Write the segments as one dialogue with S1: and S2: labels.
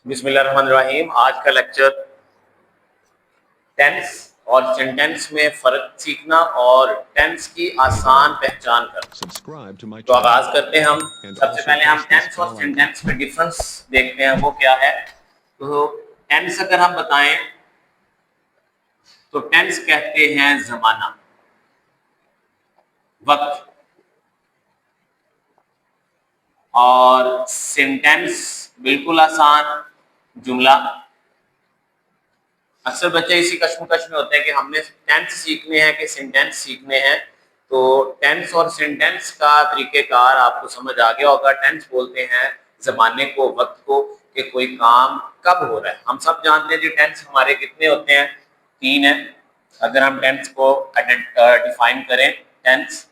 S1: बिस्मिल्लाहिर्रहमानिर्रहीम। आज का लेक्चर टेंस और सेंटेंस में फर्क सीखना और टेंस की आसान पहचान करना। तो आगाज करते हैं हम। सबसे पहले हम टेंस और सेंटेंस में डिफरेंस देखते हैं, वो क्या है। तो टेंस अगर हम बताएं तो टेंस कहते हैं जमाना, वक्त, और सेंटेंस बिल्कुल आसान, जुमला। अक्सर बच्चे इसी कश्मकश में होते हैं कि हमने टेंस सीखने हैं कि सेंटेंस सीखने हैं। तो टेंस और सेंटेंस का तरीकेकार आपको समझ आ गया होगा। टेंस बोलते हैं जमाने को, वक्त को, कि कोई काम कब हो रहा है। हम सब जानते हैं जी टेंस हमारे कितने होते हैं, 3 है। अगर हम टेंस को डिफाइन करें, टेंस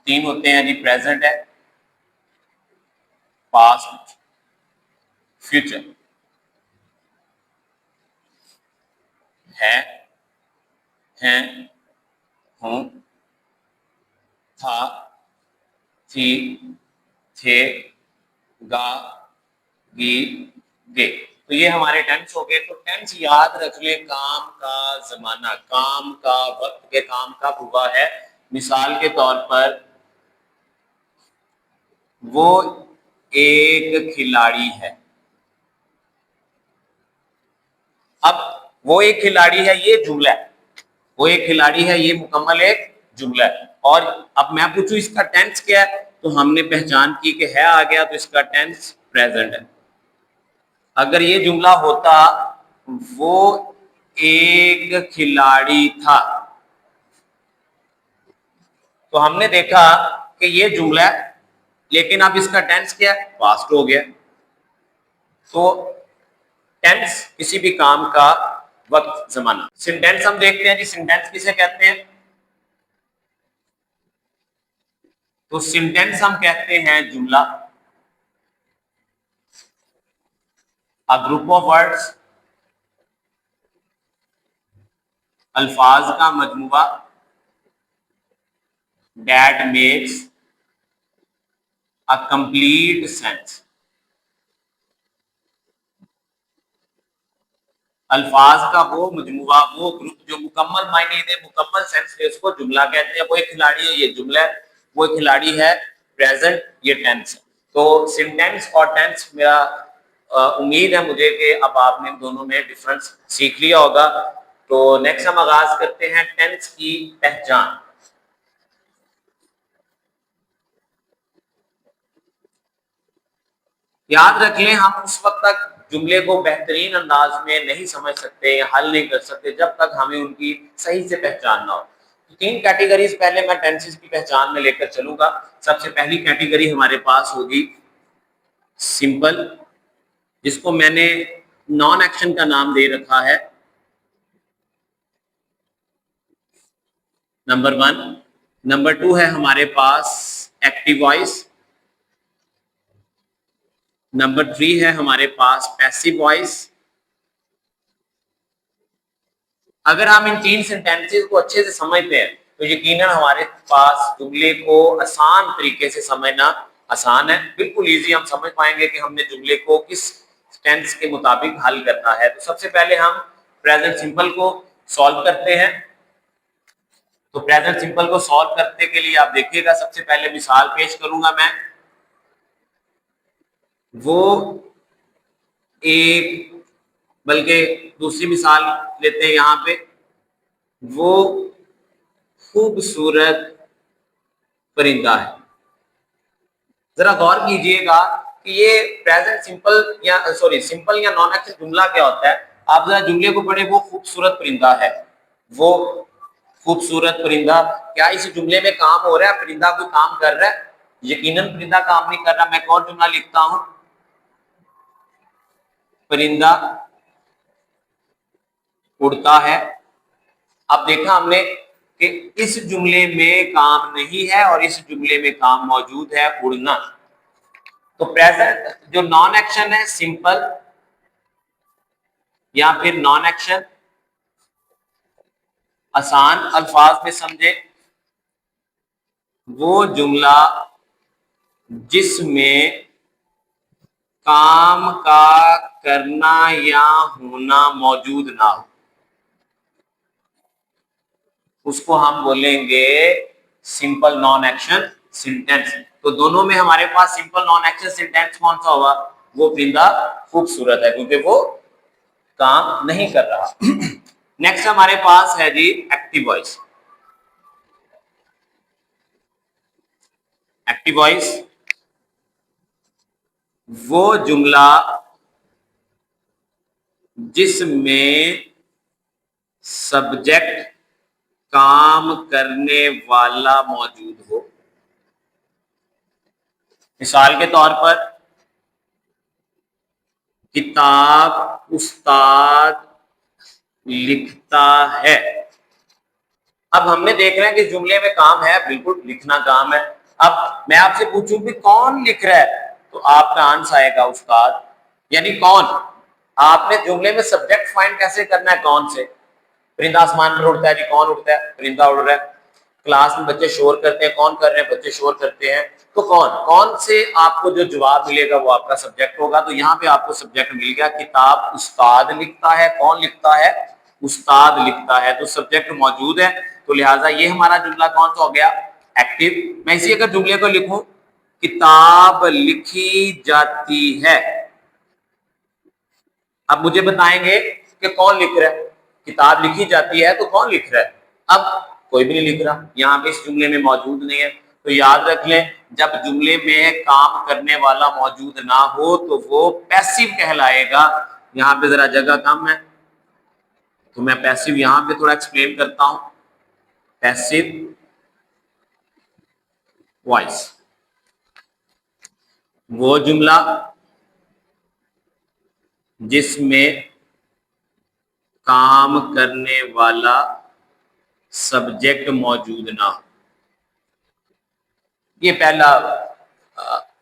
S1: 3 होते हैं जी। प्रेजेंट है, पास्ट, फ्यूचर। है, हैं, हूं, था, थी, थे, गा, गी, गे। तो ये हमारे टेंस हो गए। तो टेंस याद रख ले, काम का जमाना, काम का वक्त, के काम कब हुआ है। मिसाल के तौर पर वो एक खिलाड़ी है। अब वो एक खिलाड़ी है, ये जुमला है। वो एक खिलाड़ी है, ये मुकम्मल एक जुमला है। और अब मैं पूछूं इसका टेंस क्या है, तो हमने पहचान की कि है आ गया, तो इसका टेंस प्रेजेंट है। अगर ये जुमला होता वो एक खिलाड़ी था, तो हमने देखा कि ये जुमला है, लेकिन अब इसका टेंस क्या है, पास्ट हो गया। तो टेंस किसी भी काम का वक्त, जमाना। सेंटेंस हम देखते हैं जी, सेंटेंस किसे कहते हैं। तो सेंटेंस हम कहते हैं जुमला, अ ग्रुप ऑफ वर्ड्स, अल्फाज का मजमुआ, that makes a complete sense. अल्फाज का वो मजमुआ, वो ग्रुप जो मुकम्मल मायने दे, मुकम्मल सेंस दे, उसको जुमला कहते हैं। वो एक खिलाड़ी है, ये जुमला है। वो एक खिलाड़ी है, प्रेजेंट, ये टेंस है। तो सेंटेंस और टेंस, मेरा उम्मीद है मुझे कि अब आपने दोनों में डिफरेंस सीख लिया होगा। तो नेक्स्ट हम आगाज करते हैं टेंस की पहचान। याद रख लें, हम उस वक्त तक जुमले को बेहतरीन अंदाज में नहीं समझ सकते, हल नहीं कर सकते, जब तक हमें उनकी सही से पहचान ना हो। तो 3 कैटेगरीज पहले मैं टेंसेस की पहचान में लेकर चलूंगा। सबसे पहली कैटेगरी हमारे पास होगी सिंपल, जिसको मैंने नॉन एक्शन का नाम दे रखा है, नंबर 1। नंबर 2 है हमारे पास एक्टिव वॉइस। नंबर 3 है हमारे पास पैसिव वॉइस। अगर हम इन 3 सेंटेंसेस को अच्छे से समझते हैं तो यकीनन हमारे पास जुमले को आसान तरीके से समझना आसान है। बिल्कुल इजी हम समझ पाएंगे कि हमने जुमले को किस टेंस के मुताबिक हल करना है। तो सबसे पहले हम प्रेजेंट सिंपल को सॉल्व करते हैं। तो प्रेजेंट सिंपल को सॉल्व करने के लिए आप देखिएगा, सबसे पहले मिसाल पेश करूंगा मैं। वो एक, बल्कि दूसरी मिसाल लेते हैं यहां पे, वो खूबसूरत परिंदा है। जरा गौर कीजिएगा कि ये प्रेजेंट सिंपल या सॉरी सिंपल या नॉन एक्शन जुमला क्या होता है। आप जरा जुमले को पढ़े, वो खूबसूरत परिंदा है। वो खूबसूरत परिंदा, क्या इस जुमले में काम हो रहा है, परिंदा कोई काम कर रहा है? यकीनन परिंदा काम नहीं कर रहा। मैं एक और जुमला लिखता हूं, परिंदा उड़ता है। अब देखा हमने कि इस जुमले में काम नहीं है और इस जुमले में काम मौजूद है, उड़ना। तो प्रेजेंट जो नॉन एक्शन है, सिंपल या फिर नॉन एक्शन, आसान अल्फाज में समझे, वो जुमला जिसमें काम का करना या होना मौजूद ना हो, उसको हम बोलेंगे सिंपल नॉन एक्शन सेंटेंस। तो दोनों में हमारे पास सिंपल नॉन एक्शन सेंटेंस कौन सा होगा? वो परिंदा खूबसूरत है, क्योंकि वो काम नहीं कर रहा। नेक्स्ट हमारे पास है जी एक्टिव वॉइस। एक्टिव वॉइस वो जुमला जिसमें सब्जेक्ट काम करने वाला मौजूद हो। मिसाल के तौर पर किताब उस्ताद लिखता है। अब हमने देख रहे हैं कि जुमले में काम है, बिल्कुल लिखना काम है। अब मैं आपसे पूछूं कि कौन लिख रहा है, तो आपका आंसर आएगा उस्ताद, यानी कौन। आपने जुमले में सब्जेक्ट फाइंड कैसे करना है, कौन से। परिंदा आसमान पर उड़ता है जी, कौन उड़ता है? परिंदा उड़ रहा है। क्लास में बच्चे शोर करते हैं, कौन कर रहे हैं? बच्चे शोर करते हैं। तो कौन कौन से आपको जो जवाब मिलेगा वो आपका सब्जेक्ट होगा। तो यहाँ पे आपको सब्जेक्ट मिल गया, किताब उस्ताद लिखता है। कौन लिखता है? उस्ताद लिखता है। तो सब्जेक्ट मौजूद है, तो लिहाजा ये हमारा जुमला कौन सा हो गया? एक्टिव। मैं इसी अगर जुमले को लिखूं, किताब लिखी जाती है, अब मुझे बताएंगे कि कौन लिख रहा है। किताब लिखी जाती है तो कौन लिख रहा है? अब कोई भी नहीं लिख रहा, यहाँ पे इस जुमले में मौजूद नहीं है। तो याद रख लें, जब जुमले में काम करने वाला मौजूद ना हो तो वो पैसिव कहलाएगा। यहाँ पे जरा जगह कम है, तो मैं पैसिव यहाँ पे थोड़ा एक्सप्लेन करता हूं। पैसिव वॉइस वो जुमला जिसमें काम करने वाला सब्जेक्ट मौजूद ना हो। ये पहला।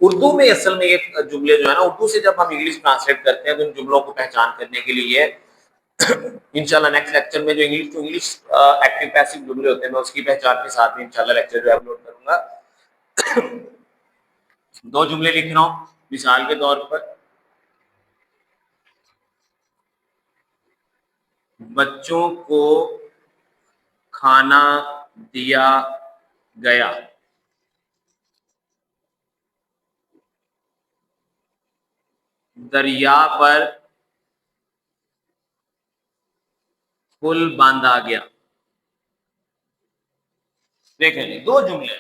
S1: उर्दू में असल में ये जुमले जो है ना, उर्दू से जब हम इंग्लिश ट्रांसलेट करते हैं तो इन जुमलों को पहचान करने के लिए इंशाल्लाह नेक्स्ट लेक्चर में जो English to English active passive जुमले होते हैं, मैं उसकी पहचान के साथ में इंशाल्लाह लेक्चर जो है अपलोड करूंगा। दो जुमले लिख रहा हूं मिसाल के तौर पर, बच्चों को खाना दिया गया। दरिया पर पुल बांधा गया। देखें दो जुमले,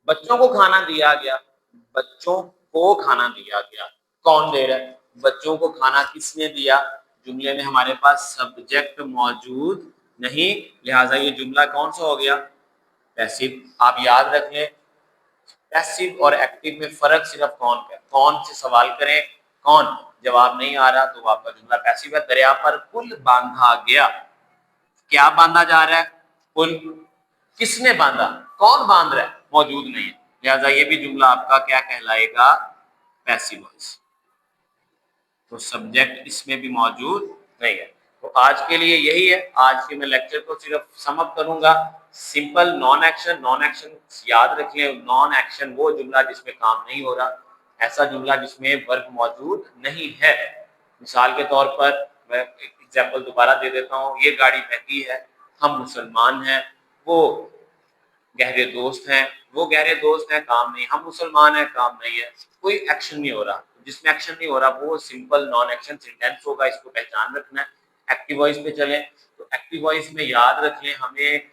S1: बच्चों को खाना दिया गया, बच्चों को खाना दिया गया, कौन दे रहा है? बच्चों को खाना किसने दिया? जुमले में हमारे पास सब्जेक्ट मौजूद नहीं, लिहाजा ये जुमला कौन सा हो गया? पैसिव। आप याद रख लें, पैसिव और एक्टिव में फर्क सिर्फ कौन का है। कौन से सवाल करें, कौन जवाब नहीं आ रहा तो आपका जुमला पैसिव है। दरिया पर पुल बांधा गया, क्या बांधा जा रहा है? पुल। किसने बांधा? कौन बांध रहा है? मौजूद नहीं है, लिहाजा ये भी जुमला आपका क्या कहलाएगा? Passive voice. तो सब्जेक्ट इसमें भी मौजूद नहीं है। तो आज के लिए यही है। आज के मैं लेक्चर को सिर्फ सम अप करूंगा। Simple non action, non action याद रख लें, नॉन एक्शन वो जुमला जिसमें काम नहीं हो रहा, ऐसा जुमला जिसमें वर्ब मौजूद नहीं है। मिसाल के तौर पर मैं एक एग्जाम्पल दोबारा दे देता हूँ, ये गाड़ी महंगी है, हम मुसलमान हैं, वो गहरे दोस्त हैं, वो गहरे दोस्त हैं, काम नहीं, हम मुसलमान हैं, काम नहीं है, कोई एक्शन नहीं हो रहा। जिसमें एक्शन नहीं हो रहा वो सिंपल नॉन एक्शन सेंटेंस होगा, इसको पहचान रखना है। एक्टिव वॉइस पे चलें, तो एक्टिव वॉइस में याद रख लें, हमें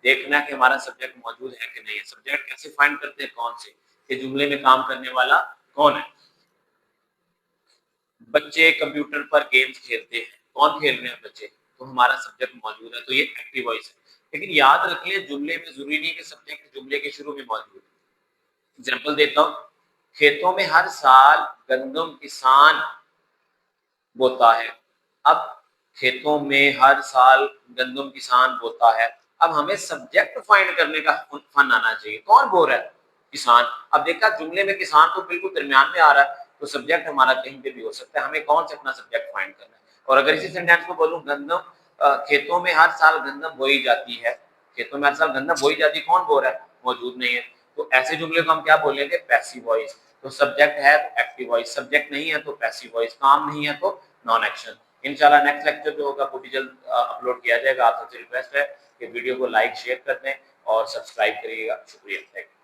S1: देखना है कि हमारा सब्जेक्ट मौजूद है कि नहीं है। सब्जेक्ट कैसे फाइंड करते हैं? कौन से, कि जुमले में काम करने वाला कौन है। बच्चे कंप्यूटर पर गेम्स खेलते हैं, कौन खेल रहे हैं? बच्चे। तो हमारा सब्जेक्ट मौजूद है, तो ये एक्टिव वॉइस है। लेकिन याद रखिए, जुमले में जरूरी नहीं कि सब्जेक्ट जुमले के शुरू में मौजूद है। एग्जाम्पल देता हूँ, खेतों में हर साल गंदम किसान बोता है। अब खेतों में हर साल गंदम किसान बोता है, अब हमें सब्जेक्ट फाइंड करने का फन आना चाहिए, कौन बोल रहा है? किसान। अब देखा जुमले में किसान तो बिल्कुल दरमियान में आ रहा है, तो सब्जेक्ट हमारा कहीं पे भी हो सकता है, हमें कौन से अपना सब्जेक्ट फाइंड करना है। और अगर इसी सेंटेंस को बोलूं, गंदम खेतों में हर साल गंदम बोई जाती है, खेतों में हर साल गंदम बोई जाती है, कौन बोल रहा है? मौजूद नहीं है। तो ऐसे जुमले को हम क्या बोलेंगे? Passive voice. तो सब्जेक्ट है तो एक्टिव वॉइस, सब्जेक्ट नहीं है तो पैसिव वॉइस, काम नहीं है तो नॉन एक्शन। इंशाल्लाह नेक्स्ट लेक्चर जो होगा वो भी जल्द अपलोड किया जाएगा। आप सबसे रिक्वेस्ट है कि वीडियो को लाइक शेयर कर दें और सब्सक्राइब करिएगा। शुक्रिया, थैंक यू।